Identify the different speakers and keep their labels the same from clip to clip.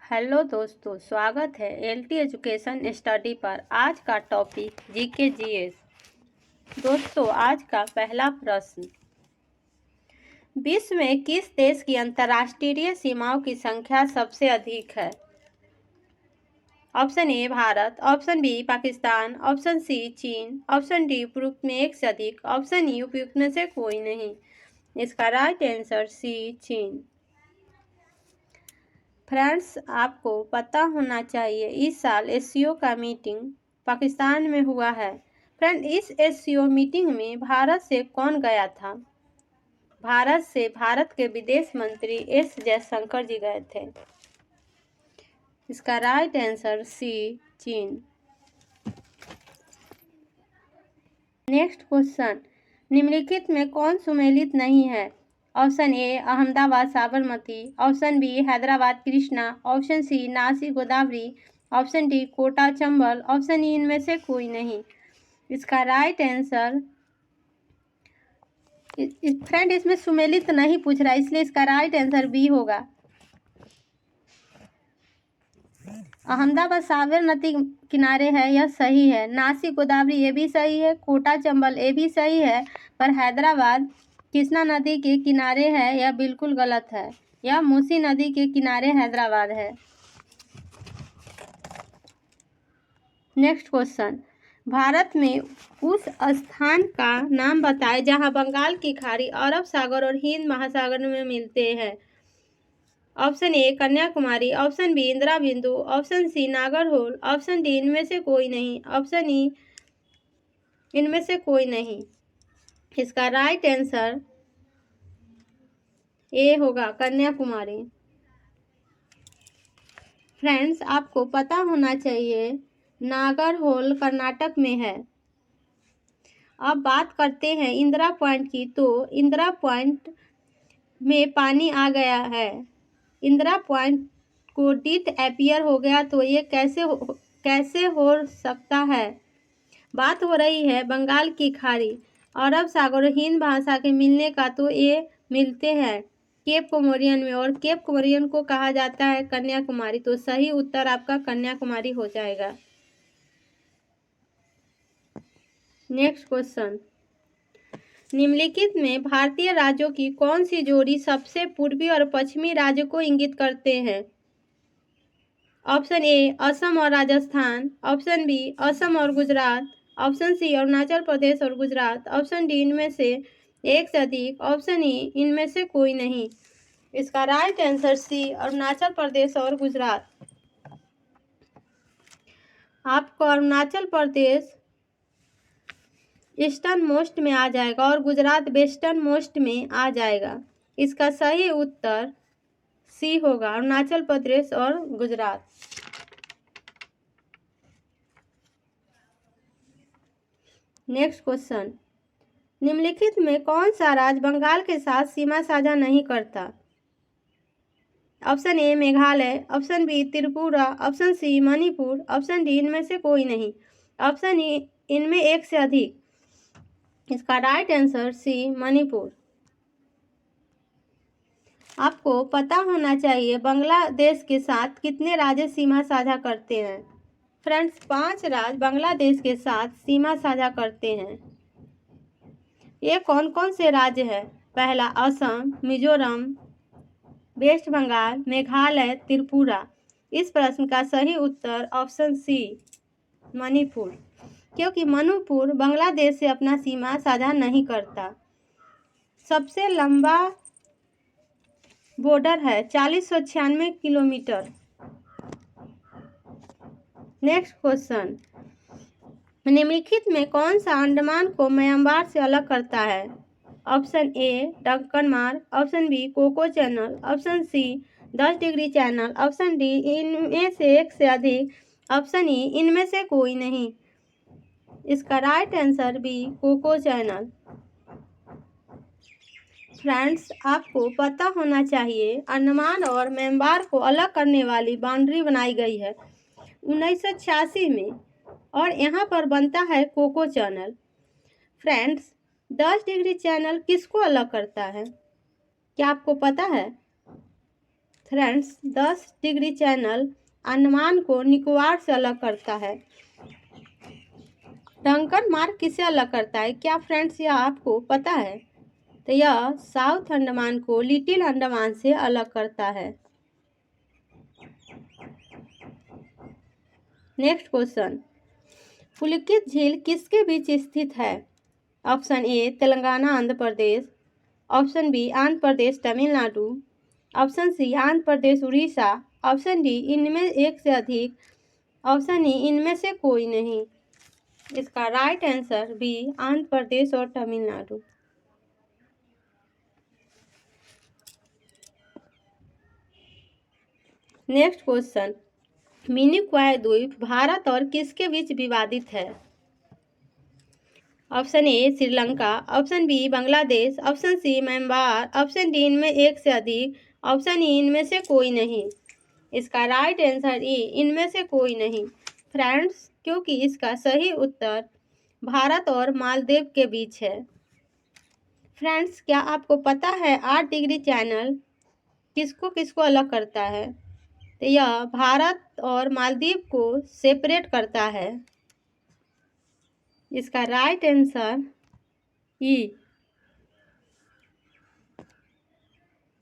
Speaker 1: Hello दोस्तों, स्वागत है एलटी एजुकेशन स्टडी पर। आज का टॉपिक जीके जीएस। दोस्तों, आज का पहला प्रश्न, विश्व में किस देश की अंतर्राष्ट्रीय सीमाओं की संख्या सबसे अधिक है? Option A Bharat, option B Pakistan, option C चीन, ऑप्शन डी उपयुक्त में एक से अधिक, ऑप्शन ई उपयुक्त में से कोई नहीं। इसका राइट आंसर सी चीन। फ्रेंड्स, आपको पता होना चाहिए इस साल एससीओ का मीटिंग पाकिस्तान में हुआ है। फ्रेंड, इस एससीओ मीटिंग में भारत से कौन गया था? भारत से भारत के विदेश मंत्री एस जयशंकर जी गए थे। इसका राइट आंसर सी चीन। नेक्स्ट क्वेश्चन, निम्नलिखित में कौन सुमेलित नहीं है? Option A Ahmedabad Sabarmati, option B Hyderabad Krishna, option C Nashik Godavari, option D Kota Chambal, option E इनमें से कोई नहीं। इसका राइट आंसर, फ्रेंड इसमें सुमेलित नहीं पूछ रहा, इसलिए इसका राइट आंसर बी होगा। अहमदाबाद साबरमती किनारे है, यह सही है। नासिक गोदावरी ये भी सही है, कोटा चंबल ये भी सही है, पर हैदराबाद कृष्णा नदी के किनारे है, यह बिल्कुल गलत है। यह मूसी नदी के किनारे हैदराबाद है। नेक्स्ट क्वेश्चन, भारत में उस स्थान का नाम बताएं जहां बंगाल की खाड़ी अरब सागर और हिंद महासागर में मिलते हैं। Option A Kanyakumari, option B Indira Bindu, option C Nagarhole, option D इनमें से कोई नहीं, ऑप्शन ई इनमें से कोई नहीं। इसका राइट आंसर ए होगा, कन्याकुमारी। फ्रेंड्स, आपको पता होना चाहिए नागरहोल कर्नाटक में है। अब बात करते हैं इंदिरा पॉइंट की, तो इंदिरा पॉइंट में पानी आ गया है। इंदिरा पॉइंट को डिट अपीयर हो गया, तो ये कैसे हो सकता है? बात हो रही है बंगाल की खाड़ी, अरब सागर और हिंद भाषा के मिलने का, तो ये मिलते हैं केप कोमोरियन में, और केप कोमोरियन को कहा जाता है कन्याकुमारी। तो सही उत्तर आपका कन्याकुमारी हो जाएगा। नेक्स्ट क्वेश्चन, निम्नलिखित में भारतीय राज्यों की कौन सी जोड़ी सबसे पूर्वी और पश्चिमी राज्य को इंगित करते हैं? ऑप्शन ए असम और राजस्थान, ऑप्शन बी असम और गुजरात, ऑप्शन सी अरुणाचल प्रदेश और गुजरात, ऑप्शन डी इनमें से एक से अधिक, ऑप्शन ई इनमें से कोई नहीं। इसका राइट आंसर सी अरुणाचल प्रदेश और गुजरात। आपको अरुणाचल प्रदेश ईस्टर्न मोस्ट में आ जाएगा और गुजरात वेस्टर्न मोस्ट में आ जाएगा। इसका सही उत्तर सी होगा, अरुणाचल प्रदेश और गुजरात। नेक्स्ट क्वेश्चन, निम्नलिखित में कौन सा राज्य बंगाल के साथ सीमा साझा नहीं करता? Option A Meghalaya, option B Tripura, option C Manipur, option D इनमें से कोई नहीं, ऑप्शन ई इनमें एक से अधिक। इसका राइट आंसर सी मणिपुर। आपको पता होना चाहिए बांग्लादेश के साथ कितने राज्य सीमा साझा करते हैं? फ्रेंड्स, 5 राज्य बांग्लादेश के साथ सीमा साझा करते हैं। ये कौन कौन से राज्य हैं? पहला असम, मिजोरम, वेस्ट बंगाल, मेघालय, त्रिपुरा। इस प्रश्न का सही उत्तर ऑप्शन सी मणिपुर, क्योंकि मणिपुर बांग्लादेश से अपना सीमा साझा नहीं करता। सबसे लंबा बॉर्डर है 4096 किलोमीटर। नेक्स्ट क्वेश्चन, निम्नलिखित में कौन सा अंडमान को म्यांमार से अलग करता है? ऑप्शन ए डक्कन मार्ग, option B Coco Channel, option C 10 Degree Channel, option D इनमें से एक से अधिक, ऑप्शन ई इनमें से कोई नहीं। इसका right answer B Coco Channel. Friends, आपको पता होना चाहिए अंडमान और म्यांमार को अलग करने वाली बाउंड्री बनाई गई है 1986 में, और यहाँ पर बनता है Coco Channel. Friends, 10 Degree Channel किसको अलग करता है? क्या आपको पता है? फ्रेंड्स, 10 डिग्री चैनल अंडमान को निकोबार से अलग करता है। डंकन मार्क किसे अलग करता है? क्या फ्रेंड्स यह आपको पता है? तो यह साउथ अंडमान को लिटिल अंडमान से अलग करता है। नेक्स्ट क्वेश्चन, पुलिकित झील किसके बीच स्थित है? Option A Telangana Andhra Pradesh, option B Andhra Pradesh Tamil Nadu, option C Andhra Pradesh Orissa, option D इनमें एक से अधिक, ऑप्शन ई इनमें से कोई नहीं। इसका right answer B Andhra Pradesh और Tamil Nadu. Next question, Minicoy द्वीप भारत और किसके बीच विवादित है? Option A Sri Lanka, option B Bangladesh, option C Myanmar, option D इनमें एक से अधिक, ऑप्शन ई इनमें से कोई नहीं। इसका राइट आंसर ई इनमें से कोई नहीं। फ्रेंड्स, क्योंकि इसका सही उत्तर भारत और मालदीव के बीच है। फ्रेंड्स, क्या आपको पता है 8 डिग्री चैनल किसको किसको अलग करता है? तो यह भारत और मालदीव को सेपरेट करता है। इसका राइट आंसर ई।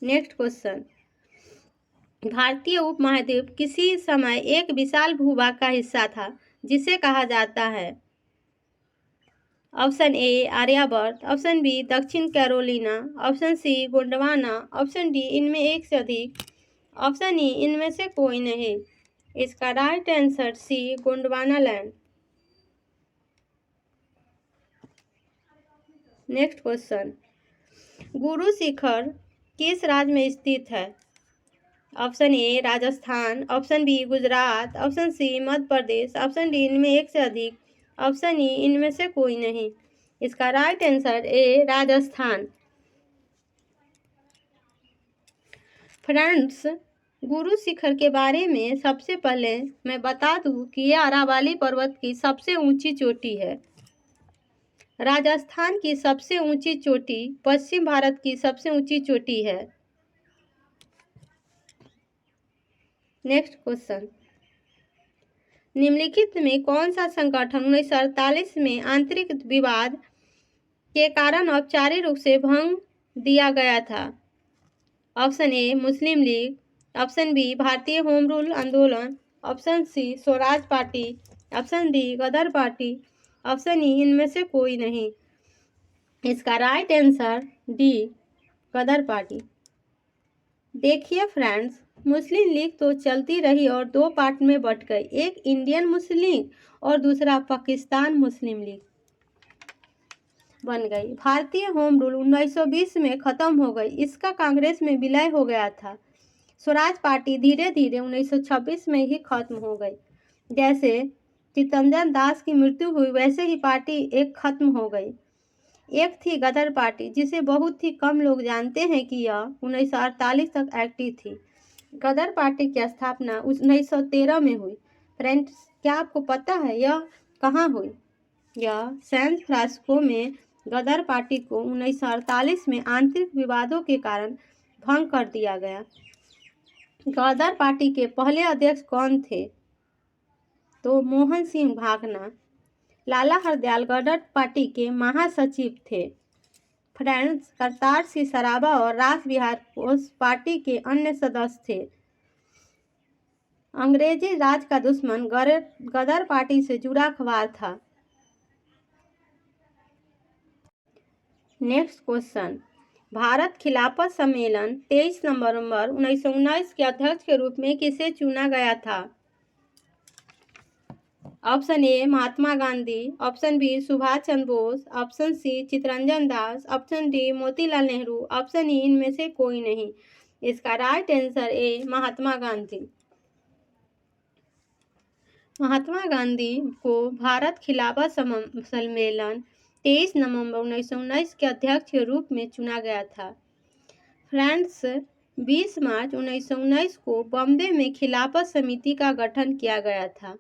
Speaker 1: नेक्स्ट क्वेश्चन, भारतीय उपमहाद्वीप किसी समय एक विशाल भूभाग का हिस्सा था जिसे कहा जाता है? Option A Aryabhatta, option B दक्षिण Carolina, option C Gondwana, option D इनमें एक से अधिक, ऑप्शन ई इनमें से कोई नहीं। इसका right answer C Gondwanaland. Next question, Guru Shikhar किस राज्य में स्थित है? Option A Rajasthan, option B Gujarat, option C Madhya Pradesh, option D इनमें एक से अधिक, ऑप्शन ई इनमें से कोई नहीं। इसका राइट आंसर ए राजस्थान। फ्रेंड्स, गुरु शिखर के बारे में सबसे पहले मैं बता दूं कि यह अरावली पर्वत की सबसे ऊंची चोटी है। राजस्थान की सबसे ऊंची चोटी पश्चिम भारत की सबसे ऊंची चोटी है। नेक्स्ट क्वेश्चन, निम्नलिखित में कौन सा संगठन 1948 में आंतरिक विवाद के कारण औपचारिक रूप से भंग दिया गया था? Option A Muslim League, option B भारतीय होम रूल आंदोलन, option C Swaraj Party, option D Ghadar Party, option E इनमें से कोई नहीं। इसका right answer D Ghadar Party. देखिए फ्रेंड्स, मुस्लिम लीग तो चलती रही और दो पार्ट में बट गई, एक इंडियन मुस्लिम लीग और दूसरा पाकिस्तान मुस्लिम लीग बन गई। भारतीय होम रूल 1920 में खत्म हो गई, इसका कांग्रेस में विलय हो गया था। स्वराज पार्टी धीरे धीरे 1926 में ही खत्म हो गई। जैसे चित्तरंजन दास की मृत्यु हुई वैसे ही पार्टी एक खत्म हो गई। एक थी गदर पार्टी, जिसे बहुत ही कम लोग जानते हैं कि यह 1948 तक एक्टिव थी। गदर पार्टी की स्थापना 1913 में हुई। फ्रेंड्स, क्या आपको पता है यह कहाँ हुई? यह सैन फ्रांसिस्को में गदर पार्टी को 1948 में आंतरिक विवादों के कारण भंग कर दिया गया। गदर पार्टी के पहले अध्यक्ष कौन थे? तो मोहन सिंह भागना। लाला हरदयाल गदर पार्टी के महासचिव थे। फ्रेंड्स, करतार सिंह सराबा और रास बिहार बोस पार्टी के अन्य सदस्य थे। अंग्रेजी राज का दुश्मन गदर पार्टी से जुड़ा अखबार था। नेक्स्ट क्वेश्चन, भारत खिलाफत सम्मेलन 23 नवंबर 1919 के अध्यक्ष के रूप में किसे चुना गया था? Option A Mahatma Gandhi, option B Subhash Chandra Bose, option C Chittaranjan Das, option D Motilal Nehru, option E इनमें से कोई नहीं। इसका right answer A Mahatma Gandhi. Mahatma Gandhi को भारत खिलाफत सम्मेलन 23 नवंबर 1919 के अध्यक्ष के रूप में चुना गया था। फ्रेंड्स, 20 मार्च 1919 को बॉम्बे में खिलाफत समिति का गठन किया गया था।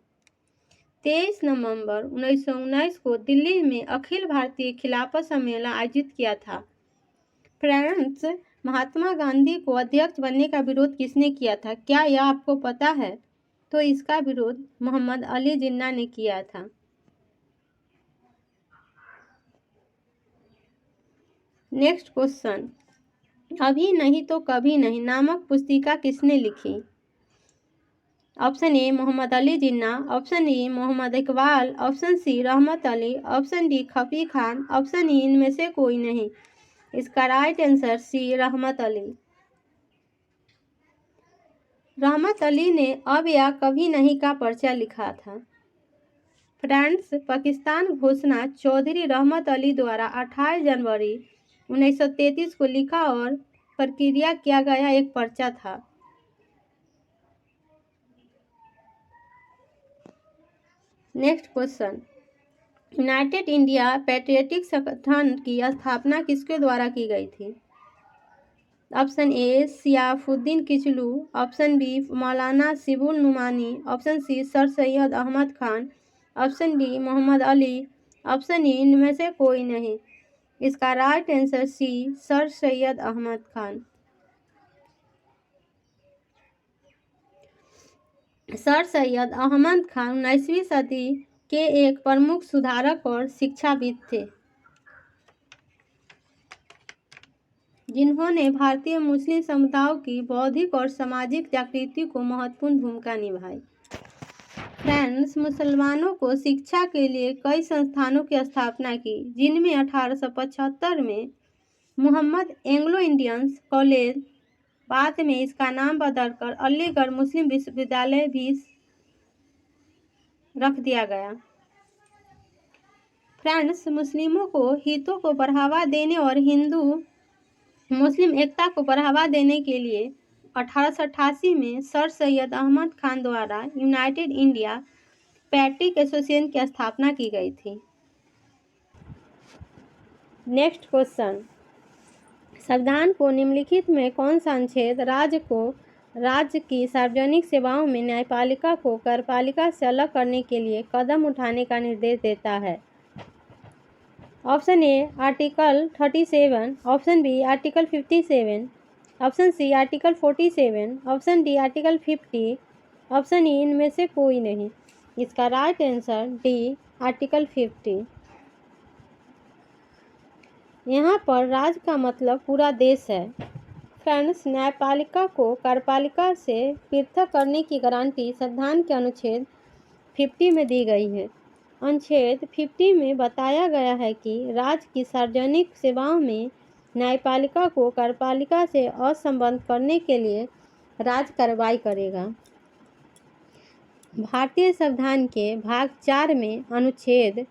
Speaker 1: 23 नवंबर 1919 को दिल्ली में अखिल भारतीय खिलाफत सम्मेलन आयोजित किया था। फ्रेंड्स, महात्मा गांधी को अध्यक्ष बनने का विरोध किसने किया था? क्या यह आपको पता है? तो इसका विरोध मोहम्मद अली जिन्ना ने किया था। नेक्स्ट क्वेश्चन, अभी नहीं तो कभी नहीं नामक पुस्तिका किसने लिखी? Option A Mohammad Ali Jinnah, option E Mohammad Iqbal, option C Rahmat Ali, option D Khafi Khan, option E इनमें से कोई नहीं। इसका राइट आंसर सी रहमत अली। रहमत अली ने अब या कभी नहीं का पर्चा लिखा था। फ्रेंड्स, पाकिस्तान घोषणा चौधरी रहमत अली द्वारा 28 जनवरी 1933 को लिखा और प्रक्रिया किया गया एक पर्चा था। Next question, United India Patriotic संगठन की स्थापना किसके द्वारा की गई थी? Option A Saifuddin Kitchlew, option B Maulana Shibli Nomani, option C Sir Syed Ahmad Khan, option D Mohammad Ali, option E इनमें से कोई नहीं। इसका right answer C Sir Syed Ahmad Khan. Sir Syed Ahmad Khan 19वीं सदी के एक प्रमुख सुधारक और शिक्षाविद थे, जिन्होंने भारतीय मुस्लिम समुदायों की बौद्धिक और सामाजिक जागृति को महत्वपूर्ण भूमिका निभाई। फ्रेंड्स, मुसलमानों को शिक्षा के लिए कई संस्थानों की स्थापना की, जिनमें 1875 में मोहम्मद एंग्लो इंडियंस कॉलेज, बाद में इसका नाम बदलकर अलीगढ़ मुस्लिम विश्वविद्यालय भी रख दिया गया। फ्रेंड्स, मुस्लिमों को हितों को बढ़ावा देने और हिंदू मुस्लिम एकता को बढ़ावा देने के लिए 1888 में सर सैयद अहमद खान द्वारा यूनाइटेड इंडिया पैट्रिक एसोसिएशन की स्थापना की गई थी। नेक्स्ट क्वेश्चन, संविधान को निम्नलिखित में कौन सा अनुच्छेद राज्य की सार्वजनिक सेवाओं में न्यायपालिका को कार्यपालिका से अलग करने के लिए कदम उठाने का निर्देश देता है? Option A article 37, option B article 57, option C article 47, option D article 50, option E इनमें से कोई नहीं। इसका राइट आंसर डी आर्टिकल 50। यहाँ पर राज्य का मतलब पूरा देश है। फ्रेंड्स, न्यायपालिका को कार्यपालिका से पृथक करने की गारंटी संविधान के अनुच्छेद 50 में दी गई है। अनुच्छेद 50 में बताया गया है कि राज्य की सार्वजनिक सेवाओं में न्यायपालिका को कार्यपालिका से असंबद्ध करने के लिए राज्य कार्रवाई करेगा। भारतीय संविधान के भाग 4 में अनुच्छेद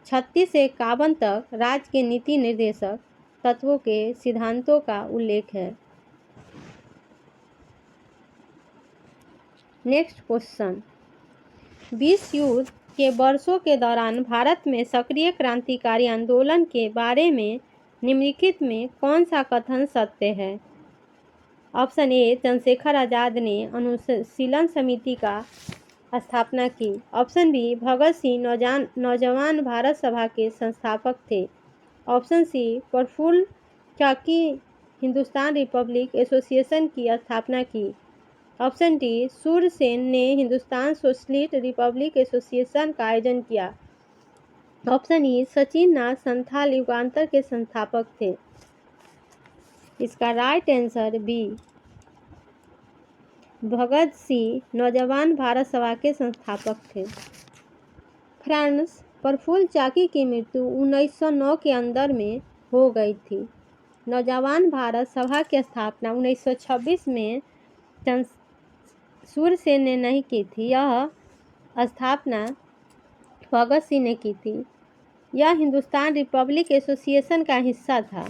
Speaker 1: 36 से 51 तक राज्य के नीति निर्देशक तत्वों के सिद्धांतों का उल्लेख है। नेक्स्ट क्वेश्चन, विश्व युद्ध के वर्षों के दौरान भारत में सक्रिय क्रांतिकारी आंदोलन के बारे में निम्नलिखित में कौन सा कथन सत्य है? ऑप्शन ए चंद्रशेखर आजाद ने अनुशीलन समिति का स्थापना की, ऑप्शन बी भगत सिंह नौजवान भारत सभा के संस्थापक थे, ऑप्शन सी प्रफुल्ल चाकी हिंदुस्तान रिपब्लिक एसोसिएशन की स्थापना की, ऑप्शन डी सूरसेन ने हिंदुस्तान सोशलिस्ट रिपब्लिक एसोसिएशन का आयोजन किया, ऑप्शन ई सचिन नाथ संथाल युगांतर के संस्थापक थे। इसका right answer B Bhagat Singh नौजवान भारत सभा के संस्थापक थे। फ्रेंड्स, प्रफुल्ल चाकी की मृत्यु 1909 के अंदर में हो गई थी। नौजवान भारत सभा की स्थापना 1926 में सूरसेन ने नहीं की थी, यह स्थापना भगत सिंह ने की थी। यह हिंदुस्तान रिपब्लिक एसोसिएशन का हिस्सा था।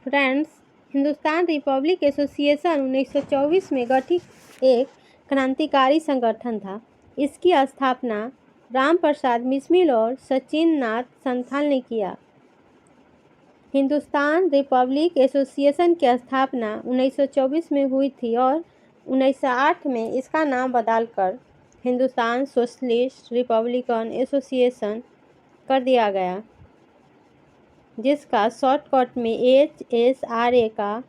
Speaker 1: फ्रेंड्स, हिंदुस्तान रिपब्लिक एसोसिएशन 1924 में गठित एक क्रांतिकारी संगठन था। इसकी स्थापना राम प्रसाद बिस्मिल और सचिन नाथ संथाल ने किया। हिंदुस्तान रिपब्लिक एसोसिएशन की स्थापना 1924 में हुई थी और 1908 में इसका नाम बदलकर हिंदुस्तान सोशलिस्ट रिपब्लिकन एसोसिएशन कर दिया गया। जिसका शॉर्टकट में HSRA का।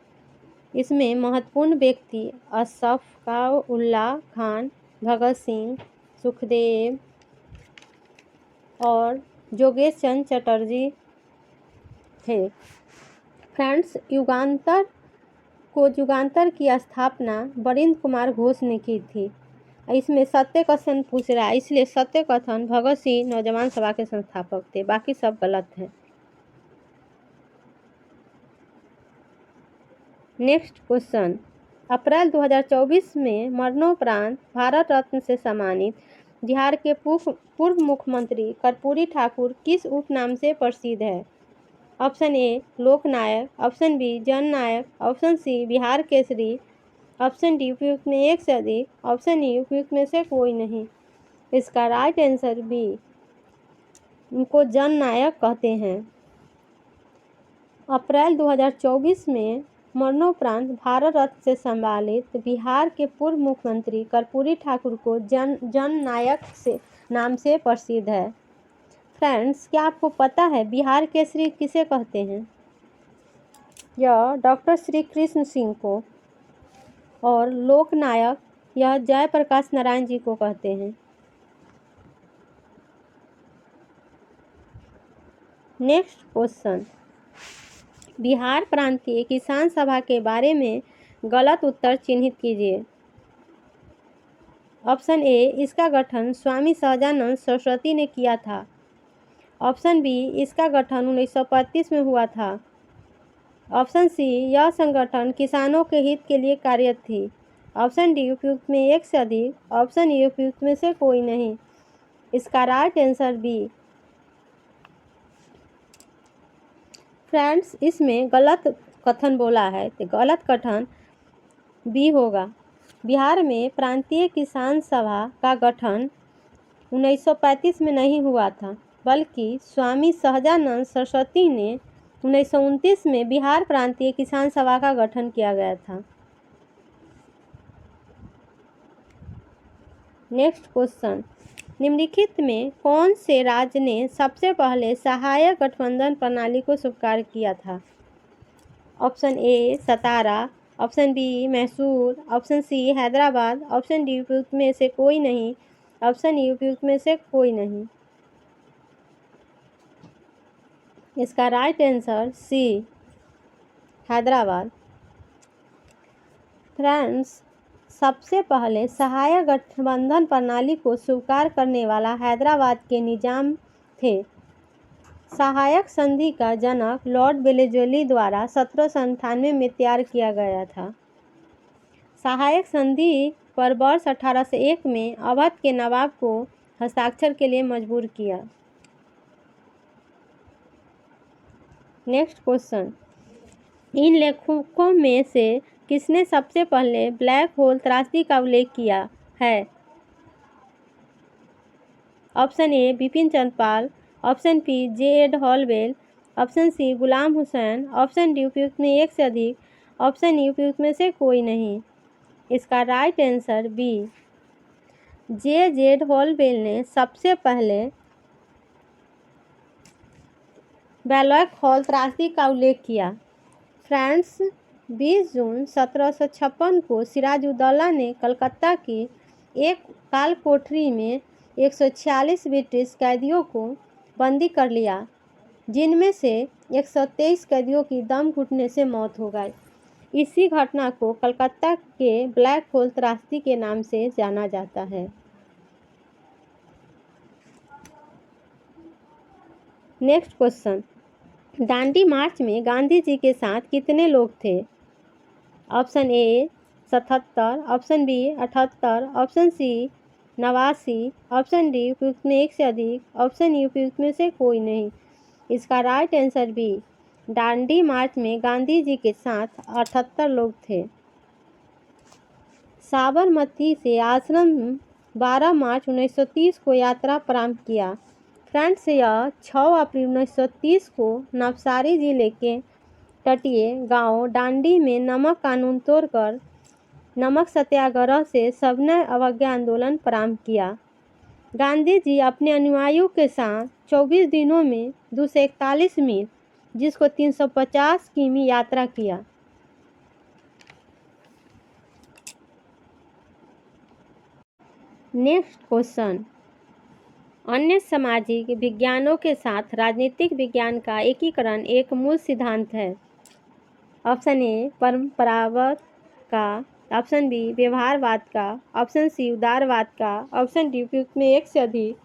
Speaker 1: इसमें महत्वपूर्ण व्यक्ति अशफाक़उल्लाह खान, भगत सिंह, सुखदेव और योगेश चंद्र चटर्जी थे। फ्रेंड्स, युगांतर की स्थापना बरिंद्र कुमार घोष ने की थी। इसमें सत्य कथन पूछ रहा है, इसलिए सत्य कथन भगत सिंह नौजवान सभा के संस्थापक थे, बाकी सब गलत है। नेक्स्ट क्वेश्चन, अप्रैल 2024 में मरणोपरांत भारत रत्न से सम्मानित बिहार के पूर्व मुख्यमंत्री कर्पूरी ठाकुर किस उपनाम से प्रसिद्ध है? Option A Loknayak, option B Jannayak, option C Bihar Kesari, option D उपयुक्त में एक से अधिक, ऑप्शन ई उपयुक्त में से कोई नहीं। इसका राइट आंसर बी, इनको जननायक कहते हैं। अप्रैल 2024 में मरणोपरांत भारत रत्न से सम्मानित बिहार के पूर्व मुख्यमंत्री कर्पूरी ठाकुर को जननायक से नाम से प्रसिद्ध है। फ्रेंड्स, क्या आपको पता है बिहार केसरी किसे कहते हैं? यह डॉक्टर श्री कृष्ण सिंह को, और लोकनायक यह जयप्रकाश नारायण जी को कहते हैं। नेक्स्ट क्वेश्चन, बिहार प्रांतीय किसान सभा के बारे में गलत उत्तर चिन्हित कीजिए। ऑप्शन ए, इसका गठन स्वामी सहजानंद सरस्वती ने किया था। ऑप्शन बी, इसका गठन 1935 में हुआ था। ऑप्शन सी, यह संगठन किसानों के हित के लिए कार्यरत थी। ऑप्शन डी उपयुक्त में एक से अधिक, ऑप्शन ई उपयुक्त में से कोई नहीं। इसका राइट आंसर बी। फ्रेंड्स, इसमें गलत कथन बोला है, तो गलत कथन बी होगा। बिहार में प्रांतीय किसान सभा का गठन 1935 में नहीं हुआ था, बल्कि स्वामी सहजानंद सरस्वती ने 1929 में बिहार प्रांतीय किसान सभा का गठन किया गया था। नेक्स्ट क्वेश्चन, निम्नलिखित में कौन से राज्य ने सबसे पहले सहायक गठबंधन प्रणाली को स्वीकार किया था? Option A Satara, option B Mysore, option C Hyderabad, option D उपयुक्त में से कोई नहीं, ऑप्शन ई उपयुक्त में से कोई नहीं। इसका right answer C, Hyderabad. Friends, सबसे पहले सहायक गठबंधन प्रणाली को स्वीकार करने वाला हैदराबाद के निजाम थे। सहायक संधि का जनक लॉर्ड वेलेस्ली द्वारा 1798 में तैयार किया गया था। सहायक संधि पर वर्ष 1801 में अवध के नवाब को हस्ताक्षर के लिए मजबूर किया। नेक्स्ट क्वेश्चन, इन लेखकों में से किसने सबसे पहले ब्लैक होल त्रासदी का उल्लेख किया है? Option A Bipin Chandra Pal, option B J.H. Holwell, option C Ghulam Hussain, option D उपयुक्त में एक से अधिक, ऑप्शन ई उपयुक्त में से कोई नहीं। इसका right answer B, J.H. Holwell ने सबसे पहले ब्लैक होल त्रासदी का उल्लेख किया। फ्रेंड्स, 20 जून 1756 को सिराजुद्दौला ने कलकत्ता की एक काल कोठरी में 146 ब्रिटिश कैदियों को बंदी कर लिया, जिनमें से 123 कैदियों की दम घुटने से मौत हो गई। इसी घटना को कलकत्ता के ब्लैक होल त्रासदी के नाम से जाना जाता है। नेक्स्ट क्वेश्चन, दांडी मार्च में गांधी जी के साथ कितने लोग थे? Option A 77, option B 78, option C 89, option D उपयुक्त में एक से अधिक, ऑप्शन ई उपयुक्त में से कोई नहीं। इसका राइट आंसर बी, दांडी मार्च में गांधी जी के साथ 78 लोग थे। साबरमती से आश्रम 12 मार्च 1930 को यात्रा प्रारंभ किया। फ्रेंड्स, यह 6 अप्रैल 1930 को नवसारी जिले के तटीय गांव डांडी में नमक कानून तोड़कर नमक सत्याग्रह से सविनय अवज्ञा आंदोलन प्रारंभ किया। गांधी जी अपने अनुयायियों के साथ 24 दिनों में 241 मील जिसको 350 किमी यात्रा किया। नेक्स्ट क्वेश्चन, अन्य सामाजिक विज्ञानों के साथ राजनीतिक विज्ञान का एकीकरण एक मूल सिद्धांत है। ऑप्शन ए परंपरावाद का, ऑप्शन बी व्यवहारवाद का, ऑप्शन सी उदारवाद का, ऑप्शन डी उपयुक्त में एक से अधिक,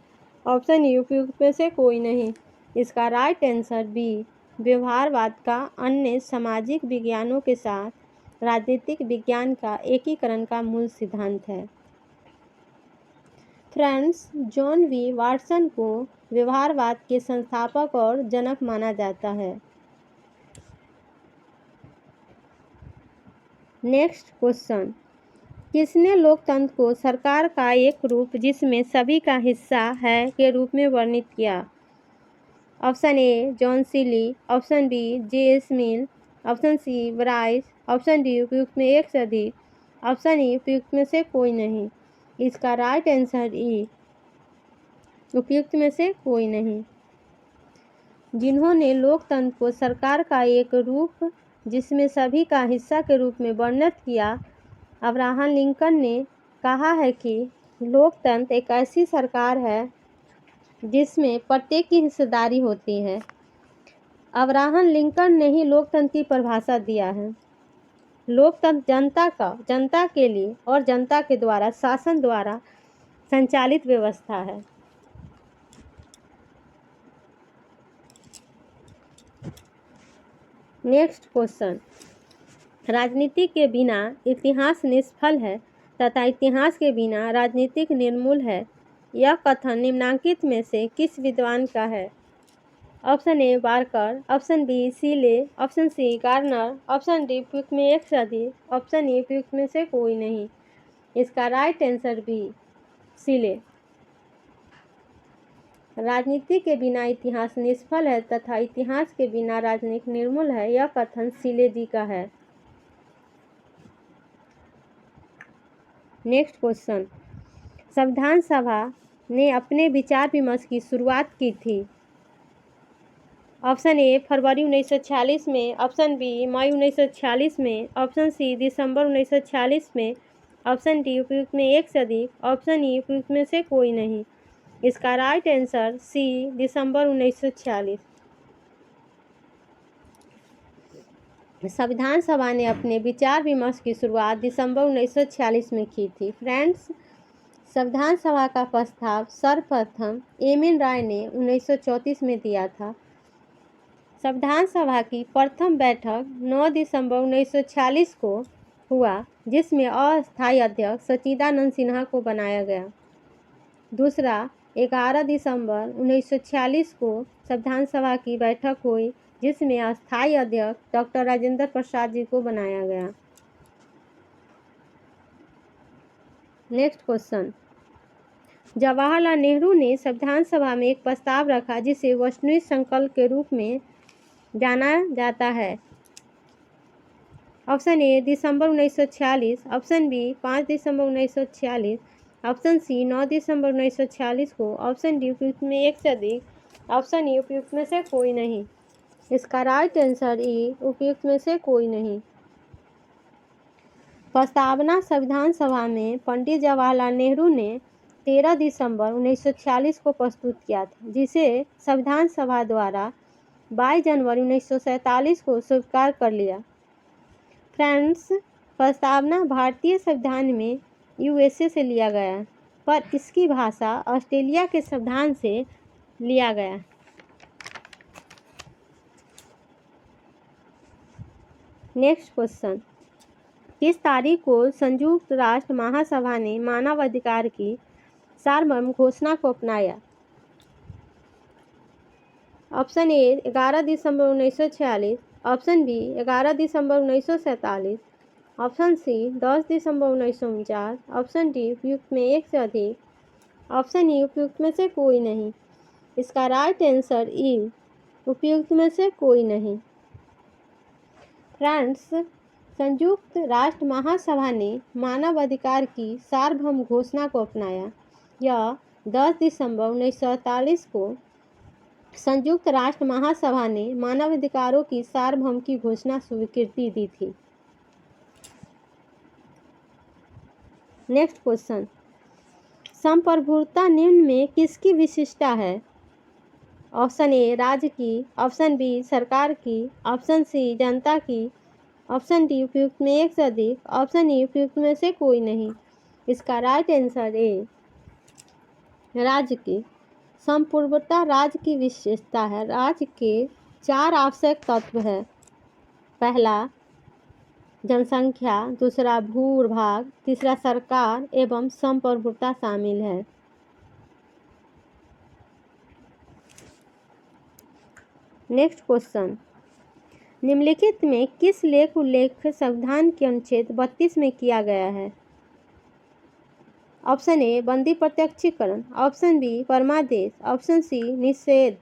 Speaker 1: ऑप्शन ई उपयुक्त में से कोई नहीं। इसका राइट आंसर बी व्यवहारवाद का अन्य सामाजिक विज्ञानों के साथ राजनीतिक विज्ञान का एकीकरण का मूल सिद्धांत है। फ्रेंड्स, जॉन वी वाटसन को व्यवहारवाद के संस्थापक और जनक माना जाता है। नेक्स्ट क्वेश्चन, किसने लोकतंत्र को सरकार का एक रूप जिसमें सभी का हिस्सा है के रूप में वर्णित किया? Option A John Seeley, option B J S. Mill, option C Bryce, option D उपयुक्त में एक से अधिक, ऑप्शन ई उपयुक्त में से कोई नहीं। इसका राइट आंसर ई उपयुक्त में से कोई नहीं। जिन्होंने लोकतंत्र को सरकार का एक रूप जिसमें सभी का हिस्सा के रूप में वर्णित किया, अब्राहम लिंकन ने कहा है कि लोकतंत्र एक ऐसी सरकार है जिसमें प्रत्येक की हिस्सेदारी होती है। अब्राहम लिंकन ने ही लोकतंत्र की परिभाषा दिया है। लोकतंत्र जनता के लिए और जनता के द्वारा शासन द्वारा संचालित व्यवस्था है। नेक्स्ट क्वेश्चन, राजनीति के बिना इतिहास निष्फल है तथा इतिहास के बिना राजनीतिक निर्मूल है। यह कथन निम्नांकित में से किस विद्वान का है? Option A Barker, option B Seeley, option C Garner, option D उपयुक्त में एक से अधिक, ऑप्शन ई उपयुक्त में से कोई नहीं। इसका राइट आंसर बी सीले। राजनीति के बिना इतिहास निष्फल है तथा इतिहास के बिना राजनीति निर्मूल है, यह कथन सीले जी का है। नेक्स्ट क्वेश्चन, संविधान सभा ने अपने विचार विमर्श की शुरुआत की थी। ऑप्शन ए फरवरी 1946 में, ऑप्शन बी मई 1946 में, ऑप्शन सी दिसंबर 1946 में, ऑप्शन डी उपयुक्त में एक से अधिक, ऑप्शन ई उपयुक्त में से कोई नहीं। इसका राइट आंसर सी दिसंबर 1946। संविधान सभा ने अपने विचार विमर्श की शुरुआत दिसंबर 1946 में की थी। फ्रेंड्स, संविधान सभा का प्रस्ताव सर्वप्रथम एम.एन. राय ने 1934 में दिया था। संविधान सभा की प्रथम बैठक 9 दिसंबर 1946 को हुआ, जिसमें अस्थायी अध्यक्ष सच्चिदानंद सिन्हा को बनाया गया। दूसरा 11 दिसंबर 1946 को संविधान सभा की बैठक हुई, जिसमें अस्थायी अध्यक्ष डॉक्टर राजेंद्र प्रसाद जी को बनाया गया। नेक्स्ट क्वेश्चन, जवाहरलाल नेहरू ने संविधान सभा में एक प्रस्ताव रखा जिसे वैश्विक संकल्प के रूप में जाना जाता है। ऑप्शन ए दिसंबर 1946, ऑप्शन बी 5 दिसंबर 1946, ऑप्शन सी 9 दिसंबर 1946 को, ऑप्शन डी उपयुक्त में एक से अधिक, ऑप्शन ई उपयुक्त में से कोई नहीं। इसका राइट आंसर ई उपयुक्त में से कोई नहीं। प्रस्तावना संविधान सभा में पंडित जवाहरलाल नेहरू ने 13 दिसंबर 1946 को प्रस्तुत किया था, जिसे संविधान सभा द्वारा 22 जनवरी 1947 को स्वीकार कर लिया। फ्रेंड्स, प्रस्तावना भारतीय संविधान में यूएसए से लिया गया, पर इसकी भाषा ऑस्ट्रेलिया के संविधान से लिया गया। नेक्स्ट क्वेश्चन, किस तारीख को संयुक्त राष्ट्र महासभा ने मानवाधिकार की सार्वभौम घोषणा को अपनाया? ऑप्शन ए 11 दिसंबर 1946, ऑप्शन बी 11 दिसंबर 1947, ऑप्शन सी 10 दिसंबर 1949, ऑप्शन डी उपयुक्त में एक से अधिक, ऑप्शन ई उपयुक्त में से कोई नहीं। इसका राइट आंसर ई उपयुक्त में से कोई नहीं। फ्रेंड्स, संयुक्त राष्ट्र महासभा ने मानवाधिकार की सार्वभौम घोषणा को अपनाया। यह 10 दिसंबर 1948 को संयुक्त राष्ट्र महासभा ने मानवाधिकारों की सार्वभौम की घोषणा स्वीकृति दी थी। नेक्स्ट क्वेश्चन, संप्रभुता निम्न में किसकी विशिष्टता है? ऑप्शन ए राज्य की, ऑप्शन बी सरकार की, ऑप्शन सी जनता की, ऑप्शन डी उपयुक्त में एक से अधिक, ऑप्शन ई उपयुक्त में से कोई नहीं। इसका राइट आंसर ए राज्य की। संप्रभुता राज्य की विशेषता है। राज्य के 4 आवश्यक तत्व है। पहला जनसंख्या, दूसरा भूभाग, तीसरा सरकार एवं संप्रभुता शामिल है। नेक्स्ट क्वेश्चन, निम्नलिखित में किस लेख उल्लेख संविधान के अनुच्छेद 32 में किया गया है? ऑप्शन ए बंदी प्रत्यक्षीकरण, ऑप्शन बी परमादेश, ऑप्शन सी निषेध,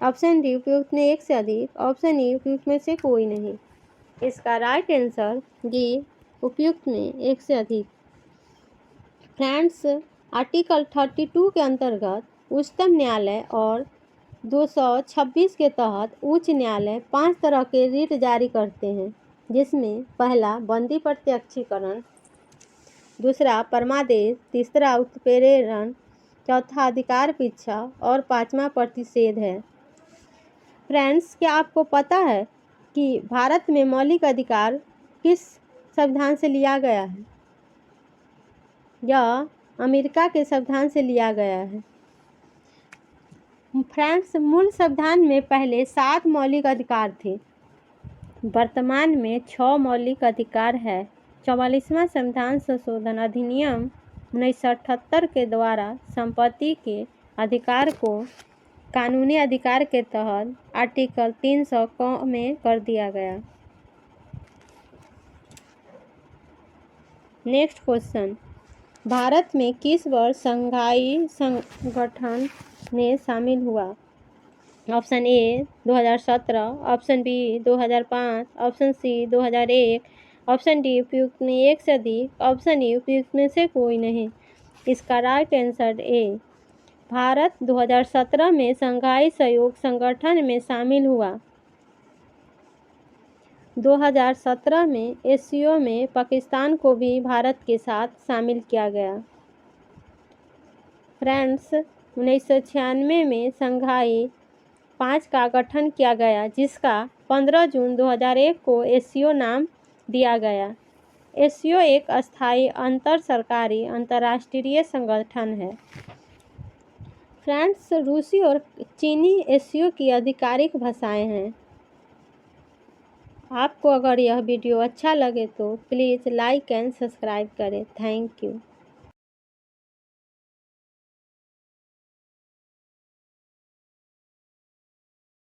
Speaker 1: ऑप्शन डी उपयुक्त में एक से अधिक, ऑप्शन ई उपयुक्त में से कोई नहीं। इसका राइट आंसर डी उपयुक्त में एक से अधिक। फ्रेंड्स, आर्टिकल 32 के अंतर्गत उच्चतम न्यायालय और 226 के तहत उच्च न्यायालय 5 तरह के रिट जारी करते हैं, जिसमें पहला बंदी प्रत्यक्षीकरण, दूसरा परमादेश, तीसरा उत्प्रेरण, चौथा अधिकार परीक्षा और 5वां प्रतिषेध है। फ्रेंड्स, क्या आपको पता है कि भारत में मौलिक अधिकार किस संविधान से लिया गया है? यह अमेरिका के संविधान से लिया गया है। फ्रांस मूल संविधान में पहले 7 मौलिक अधिकार थे। वर्तमान में 6 मौलिक अधिकार है। 44वां संविधान संशोधन अधिनियम 1978 के द्वारा संपत्ति के अधिकार को कानूनी अधिकार के तहत आर्टिकल 300 में कर दिया गया। नेक्स्ट क्वेश्चन, भारत में किस वर्ष शंघाई संगठन में शामिल हुआ? Option A 2017, option B 2005, option C 2001, option D उपयुक्त में एक से अधिक, ऑप्शन ई उपयुक्त में से कोई नहीं। इसका राइट आंसर ए भारत 2017 में शंघाई सहयोग संगठन में शामिल हुआ। 2017 में एससीओ में पाकिस्तान को भी भारत के साथ शामिल किया गया। फ्रेंड्स, 1996 में शंघाई 5 का गठन किया गया, जिसका 15 जून 2001 को एससीओ नाम दिया गया। एससीओ एक अस्थायी अंतर सरकारी अंतर्राष्ट्रीय संगठन है। फ्रेंड्स, रूसी और चीनी एससीओ की आधिकारिक भाषाएं हैं। आपको अगर यह वीडियो अच्छा लगे तो प्लीज़ लाइक एंड सब्सक्राइब करें। Thank you.